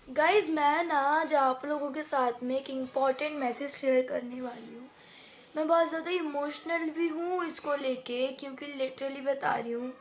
Guys मैं ना आज आप लोगों के साथ में एक इम्पॉर्टेंट मैसेज शेयर करने वाली हूँ। मैं बहुत ज़्यादा इमोशनल भी हूँ इसको लेके, क्योंकि लिटरली बता रही हूँ,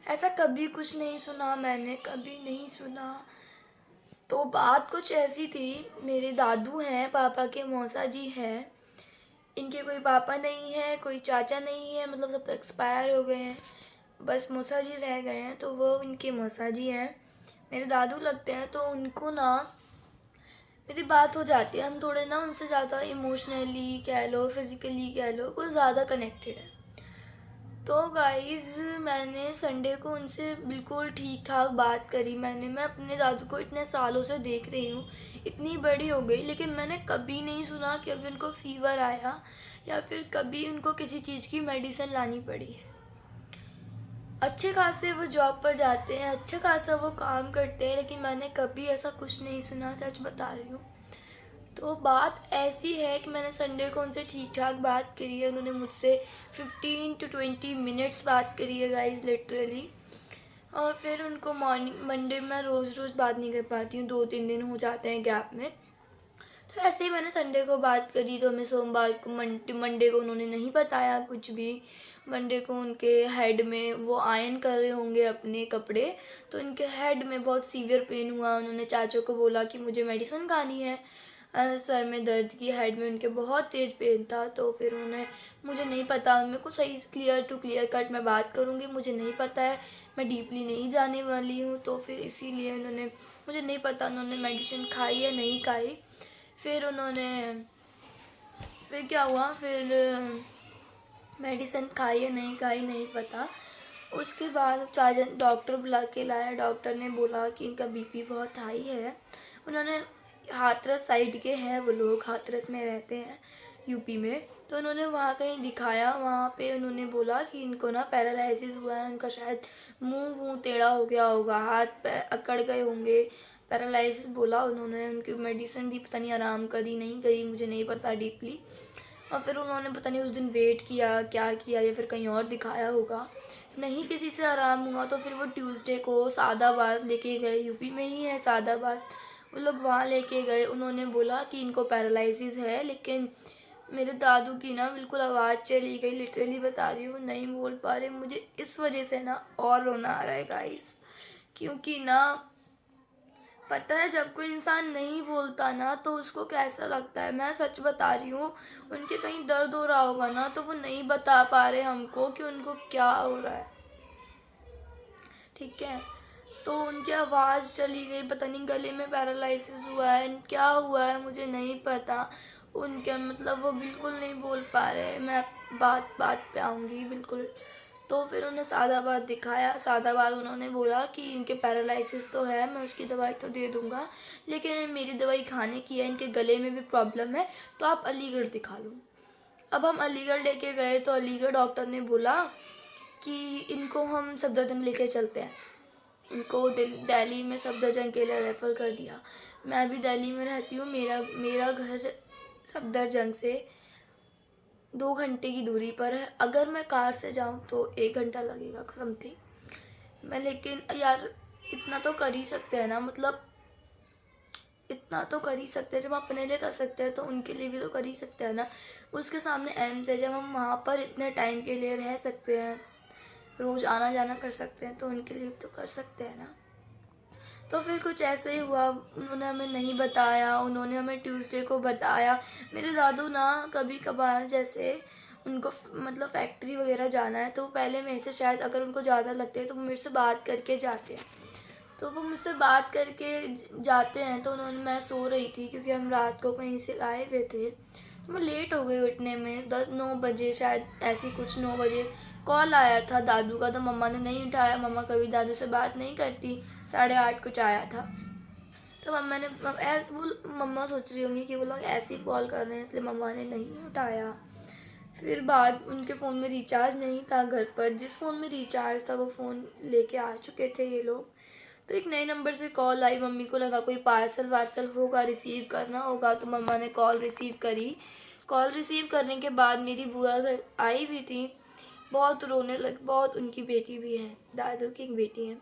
ऐसा कभी कुछ नहीं सुना मैंने, कभी नहीं सुना। तो बात कुछ ऐसी थी, मेरे दादू हैं, पापा के मौसा जी हैं। इनके कोई पापा नहीं है, कोई चाचा नहीं है, मतलब सब एक्सपायर हो गए हैं। बस मौसा जी रह गए हैं, तो वो इनके मौसा जी हैं, मेरे दादू लगते हैं। तो उनको ना मेरी बात हो जाती है, हम थोड़े ना उनसे ज़्यादा इमोशनली कह लो, फिज़िकली कह लो, कुछ ज़्यादा कनेक्टेड है। तो गाइज़ मैंने संडे को उनसे बिल्कुल ठीक ठाक बात करी। मैं अपने दादू को इतने सालों से देख रही हूँ, इतनी बड़ी हो गई, लेकिन मैंने कभी नहीं सुना कि अभी उनको फ़ीवर आया या फिर कभी उनको किसी चीज़ की मेडिसिन लानी पड़ी है। अच्छे खासे वो जॉब पर जाते हैं, अच्छा खासा वो काम करते हैं, लेकिन मैंने कभी ऐसा कुछ नहीं सुना, सच बता रही हूँ। तो बात ऐसी है कि मैंने संडे को उनसे ठीक ठाक बात करी है। उन्होंने मुझसे 15 to 20 मिनट्स बात करी है गाइज, लिटरली। और फिर उनको मॉर्निंग मंडे में रोज़ रोज़ बात नहीं कर पाती हूँ, 2-3 दिन हो जाते हैं गैप में। तो ऐसे ही मैंने संडे को बात करी, तो हमें सोमवार को मंडे को उन्होंने नहीं बताया कुछ भी। मंडे को उनके हेड में, वो आयरन कर रहे होंगे अपने कपड़े, तो उनके हेड में बहुत सीवियर पेन हुआ। उन्होंने चाचू को बोला कि मुझे मेडिसिन खानी है, सर में दर्द की, हेड में उनके बहुत तेज़ पेन था। तो फिर उन्हें, मुझे नहीं पता, मेरे को सही क्लियर कट मैं बात करूँगी, मुझे नहीं पता है, मैं डीपली नहीं जाने वाली हूँ। तो फिर इसीलिए उन्होंने, मुझे नहीं पता उन्होंने मेडिसिन खाई या नहीं खाई। फिर क्या हुआ, फिर मेडिसिन खाई या नहीं खाई नहीं पता। उसके बाद चाचा डॉक्टर बुला के लाया। डॉक्टर ने बोला कि इनका बीपी बहुत हाई है। उन्होंने, हाथरस साइड के हैं वो लोग, हाथरस में रहते हैं यूपी में, तो उन्होंने वहाँ कहीं दिखाया। वहाँ पे उन्होंने बोला कि इनको ना पैरालिसिस हुआ है, उनका शायद मुंह टेढ़ा हो गया होगा, हाथ पैर अकड़ गए होंगे, पैरालिसिस बोला उन्होंने। उनकी मेडिसिन भी पता नहीं आराम करी नहीं करी, मुझे नहीं पता डीपली। और फिर उन्होंने पता नहीं उस दिन वेट किया, क्या किया, या फिर कहीं और दिखाया होगा, नहीं किसी से आराम हुआ। तो फिर वो ट्यूसडे को सादाबाद लेके गए, यूपी में ही है सादाबाद, वो लोग वहाँ लेके गए। उन्होंने बोला कि इनको पैरालिसिस है, लेकिन मेरे दादू की ना बिल्कुल आवाज़ चली गई, लिटरली बता रही हूँ, नहीं बोल पा रहे। मुझे इस वजह से ना और रोना आ रहा है गाइस, क्योंकि ना पता है जब कोई इंसान नहीं बोलता ना तो उसको कैसा लगता है। मैं सच बता रही हूँ, उनके कहीं दर्द हो रहा होगा ना, तो वो नहीं बता पा रहे हमको कि उनको क्या हो रहा है, ठीक है। तो उनकी आवाज़ चली गई, पता नहीं गले में पैरालिसिस हुआ है, क्या हुआ है मुझे नहीं पता। उनके मतलब वो बिल्कुल नहीं बोल पा रहे। मैं बात बात पे आऊँगी बिल्कुल। तो फिर उन्हें सादाबाद दिखाया। सादाबाद उन्होंने बोला कि इनके पैरालिसिस तो है, मैं उसकी दवाई तो दे दूँगा, लेकिन मेरी दवाई खाने की है, इनके गले में भी प्रॉब्लम है, तो आप अलीगढ़ दिखा लो। अब हम अलीगढ़ लेके गए, तो अलीगढ़ डॉक्टर ने बोला कि इनको हम सफदरजंग लेके चलते हैं। इनको दिल्ली में सफदरजंग के लिए रेफ़र कर दिया। मैं भी दिल्ली में रहती हूँ, मेरा घर सफदरजंग से 2 घंटे की दूरी पर है। अगर मैं कार से जाऊँ तो 1 घंटा लगेगा समथिंग। मैं, लेकिन यार इतना तो कर ही सकते हैं ना, मतलब इतना तो कर ही सकते हैं। जब हम अपने लिए कर सकते हैं तो उनके लिए भी तो कर ही सकते हैं ना। उसके सामने एम्स है, जब हम वहाँ पर इतने टाइम के लिए रह सकते हैं, रोज़ आना जाना कर सकते हैं, तो उनके लिए तो कर सकते हैं ना। तो फिर कुछ ऐसे ही हुआ, उन्होंने हमें नहीं बताया, उन्होंने हमें ट्यूसडे को बताया। मेरे दादू ना कभी कभार, जैसे उनको मतलब फैक्ट्री वगैरह जाना है, तो पहले मेरे से, शायद अगर उनको ज़्यादा लगते हैं तो वो मेरे से बात करके जाते हैं। तो वो मुझसे बात करके जाते हैं। तो उन्होंने, मैं सो रही थी क्योंकि हम रात को कहीं से आए हुए थे, तो मैं लेट हो गई उठने में, 9 बजे शायद, ऐसी कुछ 9 बजे कॉल आया था दादू का, तो मम्मा ने नहीं उठाया। मम्मा कभी दादू से बात नहीं करती। 8:30 कुछ आया था, तो मम्मा ने, ऐसे वो मम्मा सोच रही होंगी कि वो लोग ऐसे ही कॉल कर रहे हैं, इसलिए मम्मा ने नहीं उठाया। फिर बाद, उनके फ़ोन में रिचार्ज नहीं था घर पर, जिस फ़ोन में रिचार्ज था वो फ़ोन लेके आ चुके थे ये लोग। तो एक नए नंबर से कॉल आई, मम्मी को लगा कोई पार्सल वार्सल होगा, रिसीव करना होगा, तो मम्मा ने कॉल रिसीव करी। कॉल रिसीव करने के बाद मेरी बुआ घर आई भी थी, बहुत रोने लग, बहुत, उनकी बेटी भी है, दादू की एक बेटी है,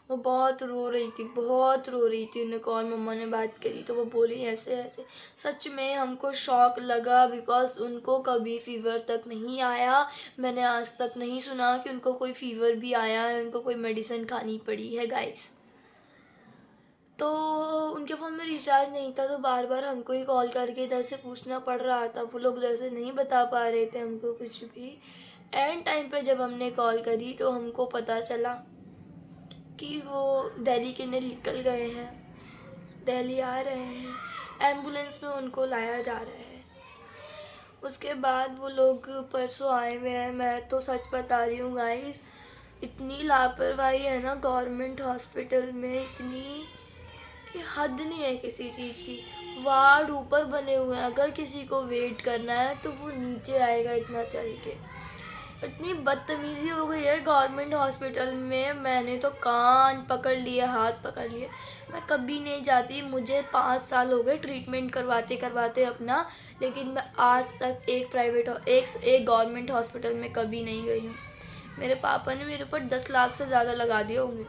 वो बहुत रो रही थी, बहुत रो रही थी। उन्हें कॉल मम्मा ने बात करी तो वो बोली ऐसे ऐसे। सच में हमको शॉक लगा, बिकॉज उनको कभी फीवर तक नहीं आया। मैंने आज तक नहीं सुना कि उनको कोई फीवर भी आया है, उनको कोई मेडिसिन खानी पड़ी है गाइस। तो उनके फ़ोन में रिचार्ज नहीं था, तो बार बार हमको ही कॉल करके इधर से पूछना पड़ रहा था। वो लोग इधर से नहीं बता पा रहे थे हमको कुछ भी। एंड टाइम पे जब हमने कॉल करी तो हमको पता चला कि वो दिल्ली के लिए निकल गए हैं, दिल्ली आ रहे हैं, एम्बुलेंस में उनको लाया जा रहा है। उसके बाद वो लोग परसों आए हुए हैं। मैं तो सच बता रही हूँ गाइस, इतनी लापरवाही है ना गवर्नमेंट हॉस्पिटल में, इतनी कि हद नहीं है किसी चीज़ की। वार्ड ऊपर बने हुए हैं, अगर किसी को वेट करना है तो वो नीचे आएगा इतना चल के। इतनी बदतमीज़ी हो गई है गवर्नमेंट हॉस्पिटल में, मैंने तो कान पकड़ लिए, हाथ पकड़ लिए। मैं कभी नहीं जाती, मुझे 5 साल हो गए ट्रीटमेंट करवाते करवाते अपना, लेकिन मैं आज तक एक गवर्नमेंट हॉस्पिटल में कभी नहीं गई हूँ। मेरे पापा ने मेरे ऊपर 10 लाख से ज़्यादा लगा दिए होंगे,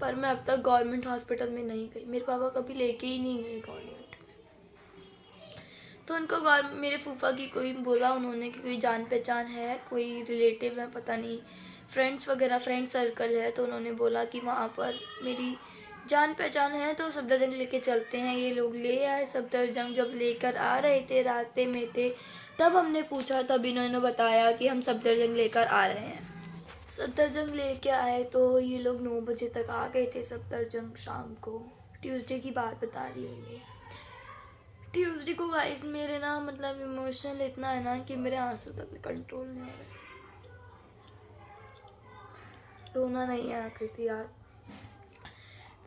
पर मैं अब तक गवर्नमेंट हॉस्पिटल में नहीं गई। मेरे पापा कभी लेके ही नहीं गए गवर्नमेंट। तो उनको मेरे फूफा की कोई बोला उन्होंने कि कोई जान पहचान है, कोई रिलेटिव है, पता नहीं फ्रेंड्स वगैरह, फ्रेंड सर्कल है। तो उन्होंने बोला कि वहाँ पर मेरी जान पहचान है तो सफदरजंग लेके चलते हैं। ये लोग ले आए सफदरजंग। जब लेकर आ रहे थे, रास्ते में थे, तब हमने पूछा, तब इन्होंने बताया कि हम सफदरजंग लेकर आ रहे हैं। सफदरजंग लेके आए तो ये लोग 9 बजे तक आ गए थे सफदरजंग शाम को। ट्यूसडे की बात बता रही हूँ ये। ट्यूसडे को गाइस मेरे ना मतलब इमोशनल इतना है ना कि मेरे आंसू तक कंट्रोल नहीं हो रहे। रोना नहीं आ रही थी यार।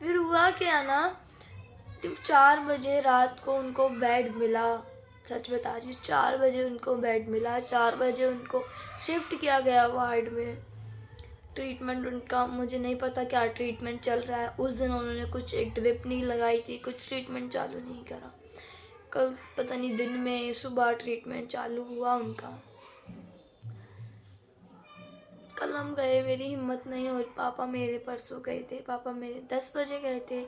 फिर हुआ क्या ना, 4 बजे रात को उनको बेड मिला। सच बता रही हूँ, 4 बजे उनको बेड मिला। 4 बजे उनको शिफ्ट किया गया वार्ड में। ट्रीटमेंट उनका मुझे नहीं पता क्या ट्रीटमेंट चल रहा है। उस दिन उन्होंने कुछ एक ड्रिप नहीं लगाई थी, कुछ ट्रीटमेंट चालू नहीं करा। कल पता नहीं दिन में सुबह ट्रीटमेंट चालू हुआ उनका। कल हम गए, मेरी हिम्मत नहीं हो। पापा मेरे परसों गए थे, पापा मेरे 10 बजे गए थे,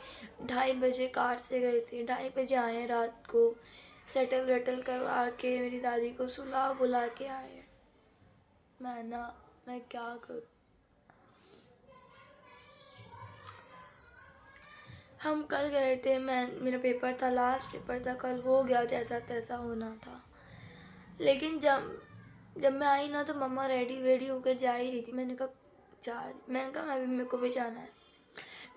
2:30 बजे कार से गए थे, 2:30 बजे आए रात को। सेटल वेटल करवा के मेरी दादी को सुला बुला के आए। मैं क्या करूँ। हम कल गए थे, मेरा पेपर था, लास्ट पेपर था कल, हो गया जैसा तैसा होना था। लेकिन जब मैं आई ना तो मम्मा रेडी वेडी होकर जा ही रही थी। मैंने कहा मेरे को भी जाना है,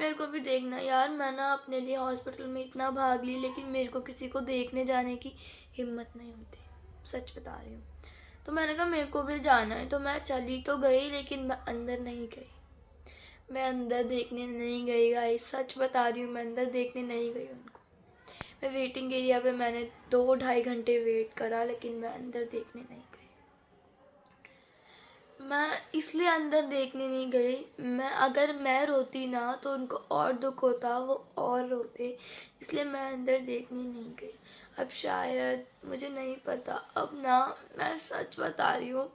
मेरे को भी देखना है यार। मैं ना अपने लिए हॉस्पिटल में इतना भाग ली, लेकिन मेरे को किसी को देखने जाने की हिम्मत नहीं होती, सच बता रही हूँ। तो मैंने कहा मेरे को भी जाना है, तो मैं चली तो गई, लेकिन मैं अंदर नहीं गई। मैं अंदर देखने नहीं गई गाइस, सच बता रही हूँ, मैं अंदर देखने नहीं गई उनको। मैं वेटिंग एरिया पे मैंने 2-2.5 घंटे वेट करा, लेकिन मैं अंदर देखने नहीं गई। मैं इसलिए अंदर देखने नहीं गई, अगर मैं रोती ना तो उनको और दुख होता, वो और रोते, इसलिए मैं अंदर देखने नहीं गई। अब शायद, मुझे नहीं पता, अब ना मैं सच बता रही हूँ,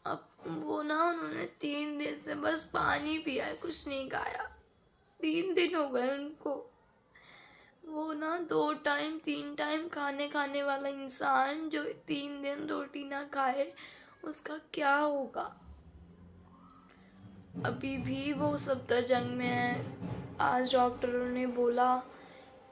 अब वो ना उन्होंने 3 दिन से बस पानी पिया है, कुछ नहीं खाया। 3 दिन हो गए उनको। वो ना 2 टाइम 3 टाइम खाने वाला इंसान जो 3 दिन रोटी ना खाए, उसका क्या होगा। अभी भी वो सफदरजंग में है। आज डॉक्टरों ने बोला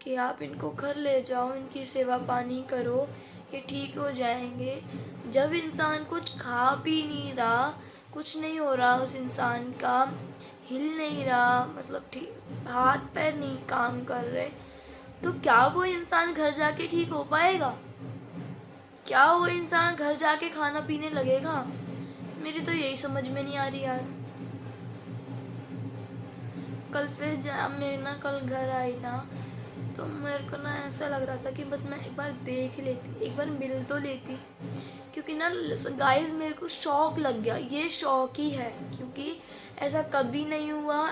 कि आप इनको घर ले जाओ, इनकी सेवा पानी करो, ये ठीक हो जाएंगे। जब इंसान कुछ खा पी नहीं रहा, कुछ नहीं हो रहा उस इंसान का, हिल नहीं रहा, मतलब ठीक हाथ पैर नहीं काम कर रहे, तो क्या वो इंसान घर जाके ठीक हो पाएगा? क्या वो इंसान घर जाके खाना पीने लगेगा? मेरी तो यही समझ में नहीं आ रही यार। कल फिर मैं ना कल घर आई ना, तो मेरे को ना ऐसा लग रहा था कि बस मैं एक बार देख ही लेती, एक बार मिल तो लेती, क्योंकि ना गाइस मेरे को शौक लग गया। ये शौक ही है, क्योंकि ऐसा कभी नहीं हुआ,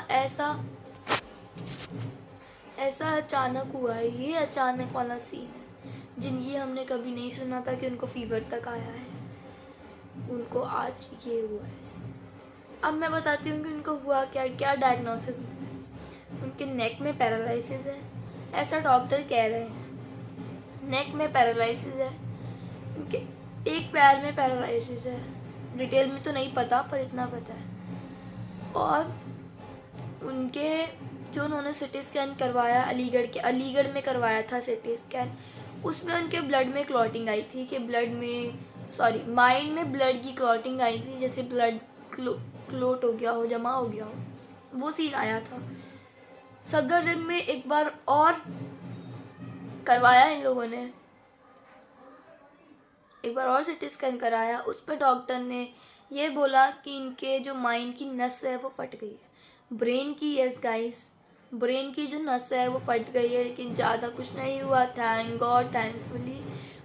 ऐसा अचानक हुआ है। ये अचानक वाला सीन है। जिनकी हमने कभी नहीं सुना था कि उनको फीवर तक आया है, उनको आज ये हुआ है। अब मैं बताती हूँ कि उनको हुआ क्या, क्या डायग्नोसिस हुआ है। उनके नेक में पैरालिसिस है, ऐसा डॉक्टर कह रहे हैं। नेक में पैरालिसिस है, उनके एक पैर में पैरालिसिस है। डिटेल में तो नहीं पता, पर इतना पता है। और उनके जो उन्होंने सिटी स्कैन करवाया अलीगढ़ में करवाया था सिटी स्कैन, उसमें उनके ब्लड में क्लॉटिंग आई थी कि माइंड में ब्लड की क्लॉटिंग आई थी, जैसे ब्लड क्लोट हो गया हो, जमा हो गया हो, वो सीन आया था। सफदरजंग में एक बार और करवाया इन लोगों ने, एक बार और सिटी स्कैन कराया। उस पर डॉक्टर ने ये बोला कि इनके जो माइंड की नस है वो फट गई है, ब्रेन की। यस गाइस, ब्रेन की जो नस है वो फट गई है, लेकिन ज़्यादा कुछ नहीं हुआ, थैंक गॉड, थैंकफुली।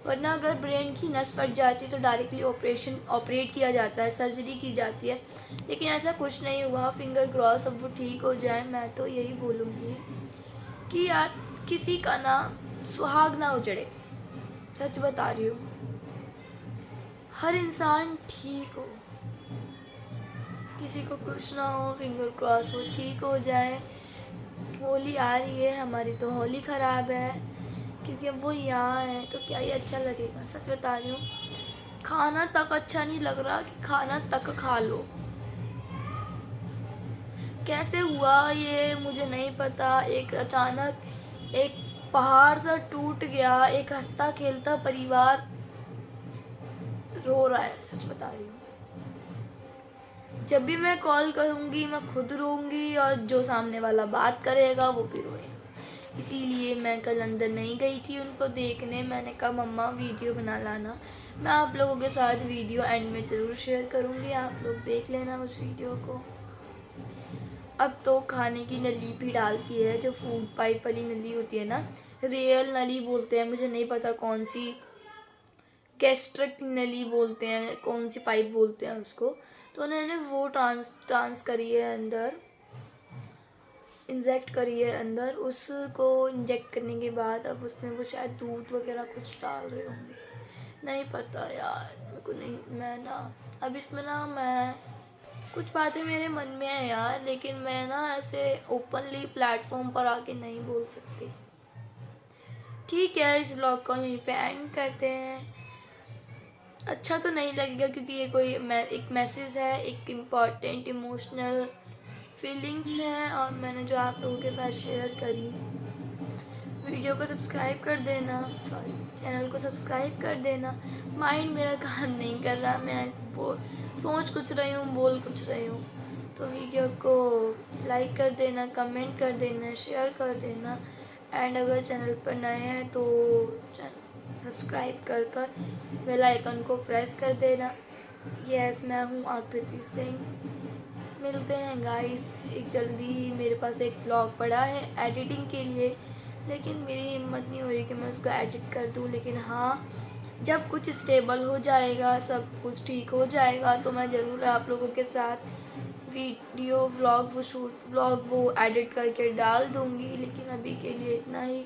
वरना अगर ब्रेन की नस फट जाती तो डायरेक्टली ऑपरेट किया जाता है, सर्जरी की जाती है, लेकिन ऐसा कुछ नहीं हुआ। फिंगर क्रॉस, अब वो ठीक हो जाए। मैं तो यही बोलूँगी कि यार किसी का ना सुहाग ना उजड़े, सच बता रही हूँ। हर इंसान ठीक हो, किसी को कुछ ना हो, फिंगर क्रॉस, वो ठीक हो जाए। होली आ रही है हमारी, तो होली ख़राब है क्योंकि अब वो यहाँ है, तो क्या ही अच्छा लगेगा। सच बता रही हूँ, खाना तक अच्छा नहीं लग रहा कि खाना तक खा लो। कैसे हुआ ये मुझे नहीं पता। एक अचानक एक पहाड़ सा टूट गया, एक हंसता खेलता परिवार रो रहा है, सच बता रही हूँ। जब भी मैं कॉल करूँगी मैं खुद रोऊंगी, और जो सामने वाला बात करेगा वो भी रोएगा। इसीलिए मैं कल अंदर नहीं गई थी उनको देखने। मैंने कहा मम्मा वीडियो बना लाना, मैं आप लोगों के साथ वीडियो एंड में ज़रूर शेयर करूँगी, आप लोग देख लेना उस वीडियो को। अब तो खाने की नली भी डालती है, जो फूड पाइप वाली नली होती है ना, रियल नली बोलते हैं, मुझे नहीं पता कौन सी, गैस्ट्रिक नली बोलते हैं, कौन सी पाइप बोलते हैं उसको। तो उन्होंने वो ट्रांस करी है अंदर, इंजेक्ट करी है अंदर। उसको इंजेक्ट करने के बाद अब उसमें वो शायद दूध वगैरह कुछ डाल रहे होंगे, नहीं पता यार मेरे को। नहीं, मैं ना अब इसमें ना, मैं कुछ बातें मेरे मन में है यार, लेकिन मैं ना ऐसे ओपनली प्लेटफॉर्म पर आके नहीं बोल सकती। ठीक है, इस व्लॉग को यहीं पे एंड करते हैं। अच्छा तो नहीं लगेगा क्योंकि ये कोई एक मैसेज है, एक इम्पॉर्टेंट इमोशनल फीलिंग्स हैं, और मैंने जो आप लोगों के साथ शेयर करी। वीडियो को सब्सक्राइब कर देना, चैनल को सब्सक्राइब कर देना। माइंड मेरा काम नहीं कर रहा, मैं सोच कुछ रही हूँ, बोल कुछ रही हूँ। तो वीडियो को लाइक कर देना, कमेंट कर देना, शेयर कर देना, एंड अगर चैनल पर नए हैं तो सब्सक्राइब कर बेल आइकन को प्रेस कर देना। यस, मैं हूँ आकृति सिंह। मिलते हैं गाइस एक जल्दी ही। मेरे पास एक ब्लॉग पड़ा है एडिटिंग के लिए, लेकिन मेरी हिम्मत नहीं हो रही कि मैं उसको एडिट कर दूँ। लेकिन हाँ, जब कुछ स्टेबल हो जाएगा, सब कुछ ठीक हो जाएगा, तो मैं ज़रूर आप लोगों के साथ वीडियो व्लॉग वो एडिट करके डाल दूँगी। लेकिन अभी के लिए इतना ही।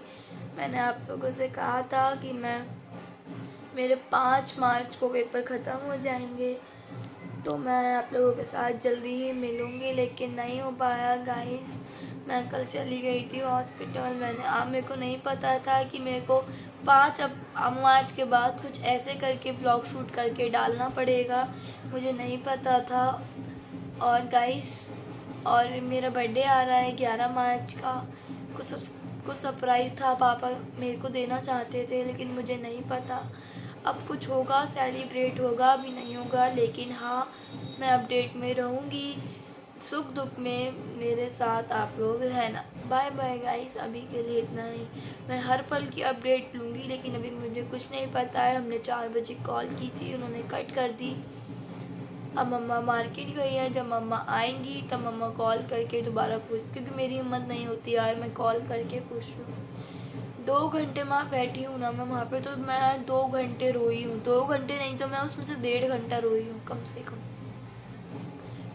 मैंने आप लोगों से कहा था कि मेरे 5 मार्च को पेपर ख़त्म हो जाएंगे, तो मैं आप लोगों के साथ जल्दी ही मिलूँगी, लेकिन नहीं हो पाया गाइस। मैं कल चली गई थी हॉस्पिटल। मेरे को नहीं पता था कि मेरे को 5 मार्च के बाद कुछ ऐसे करके ब्लॉग शूट करके डालना पड़ेगा, मुझे नहीं पता था। और गाइस, और मेरा बर्थडे आ रहा है 11 मार्च का। कुछ सरप्राइज़ था, पापा मेरे को देना चाहते थे, लेकिन मुझे नहीं पता। अब कुछ होगा, सेलिब्रेट होगा, अभी नहीं होगा, लेकिन हाँ, मैं अपडेट में रहूँगी। सुख दुख में मेरे साथ आप लोग रहना। बाय बाय गाइस, अभी के लिए इतना ही। मैं हर पल की अपडेट लूँगी, लेकिन अभी मुझे कुछ नहीं पता है। हमने 4 बजे कॉल की थी, उन्होंने कट कर दी। अब मम्मा मार्केट गई है, जब मम्मा आएंगी तब मम्मा कॉल करके दोबारा क्योंकि मेरी हिम्मत नहीं होती यार मैं कॉल करके पूछ लूँ। 2 घंटे वहाँ बैठी हूँ ना मैं वहाँ पे, तो मैं 2 घंटे रोई हूँ। 2 घंटे नहीं तो मैं उसमें से 1.5 घंटा रोई हूँ कम से कम।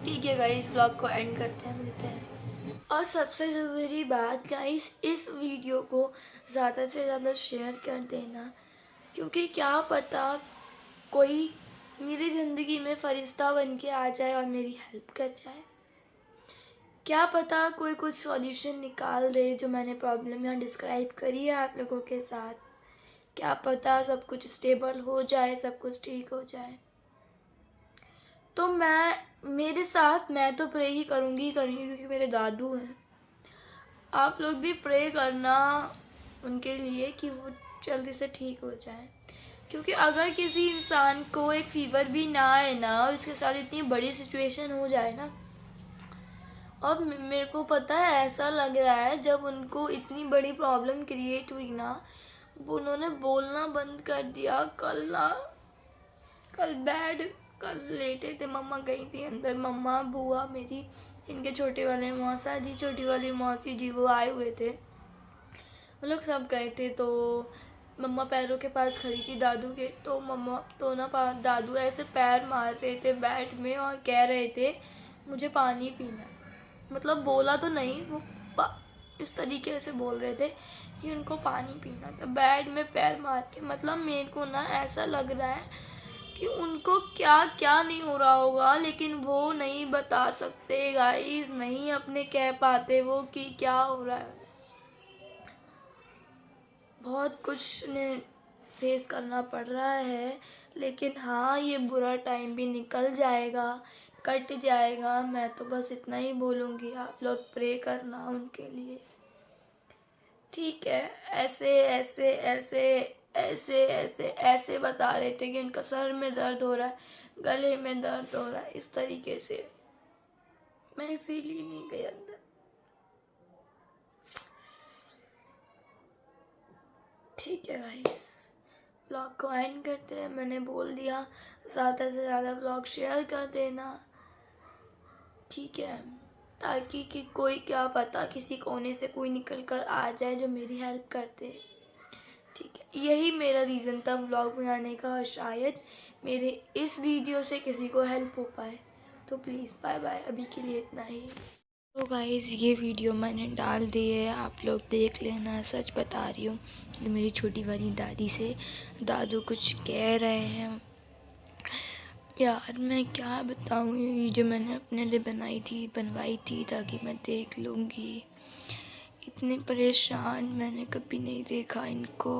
ठीक है गाइस, व्लॉग को एंड करते हैं, मिलते हैं। और सबसे ज़रूरी बात गाइस, इस वीडियो को ज़्यादा से ज़्यादा शेयर कर देना, क्योंकि क्या पता कोई मेरी ज़िंदगी में फरिश्ता बन के आ जाए और मेरी हेल्प कर जाए। क्या पता कोई कुछ सॉल्यूशन निकाल दे जो मैंने प्रॉब्लम यहाँ डिस्क्राइब करी है आप लोगों के साथ। क्या पता सब कुछ स्टेबल हो जाए, सब कुछ ठीक हो जाए। तो मेरे साथ मैं तो प्रे ही करूँगी क्योंकि मेरे दादू हैं। आप लोग भी प्रे करना उनके लिए कि वो जल्दी से ठीक हो जाए, क्योंकि अगर किसी इंसान को एक फीवर भी ना आए ना और उसके साथ इतनी बड़ी सिचुएशन हो जाए ना, और मेरे को पता है ऐसा लग रहा है जब उनको इतनी बड़ी प्रॉब्लम क्रिएट हुई ना, उन्होंने बोलना बंद कर दिया। कल लेटे थे, मम्मा गई थी अंदर, मम्मा बुआ मेरी, इनके छोटे वाले मौसा जी, छोटी वाली मौसी जी, वो आए हुए थे, वो लोग सब गए थे। तो मम्मा पैरों के पास खड़ी थी दादू के, तो मम्मा तो ना दादू ऐसे पैर मार रहे थे बेड में और कह रहे थे मुझे पानी पीना है। मतलब बोला तो नहीं, वो इस तरीके से बोल रहे थे कि उनको पानी पीना था बेड में पैर मार के। मतलब मेरे को ना ऐसा लग रहा है कि उनको क्या क्या नहीं हो रहा होगा, लेकिन वो नहीं बता सकते गाइस, नहीं अपने कह पाते वो कि क्या हो रहा है। बहुत कुछ ने फेस करना पड़ रहा है, लेकिन हाँ ये बुरा टाइम भी निकल जाएगा, कट जाएगा। मैं तो बस इतना ही बोलूँगी, आप लोग प्रे करना उनके लिए, ठीक है। ऐसे ऐसे ऐसे ऐसे ऐसे ऐसे बता रहे थे कि उनका सर में दर्द हो रहा है, गले में दर्द हो रहा है, इस तरीके से। मैं इसीलिए नहीं गई अंदर। ठीक है गाइस, ब्लॉग को एंड करते हैं। मैंने बोल दिया, ज़्यादा से ज़्यादा ब्लॉग शेयर कर देना, ठीक है, ताकि कि कोई, क्या पता किसी कोने से कोई निकल कर आ जाए जो मेरी हेल्प कर दे, ठीक है। यही मेरा रीज़न था ब्लॉग बनाने का, और शायद मेरे इस वीडियो से किसी को हेल्प हो पाए। तो प्लीज़ बाय बाय, अभी के लिए इतना ही। तो गाइज़ ये वीडियो मैंने डाल दी है, आप लोग देख लेना। सच बता रही हूँ कि मेरी छोटी वाली दादी से दादू कुछ कह रहे हैं। यार मैं क्या बताऊँ, ये वीडियो मैंने अपने लिए बनवाई थी ताकि मैं देख लूँगी। इतने परेशान मैंने कभी नहीं देखा इनको।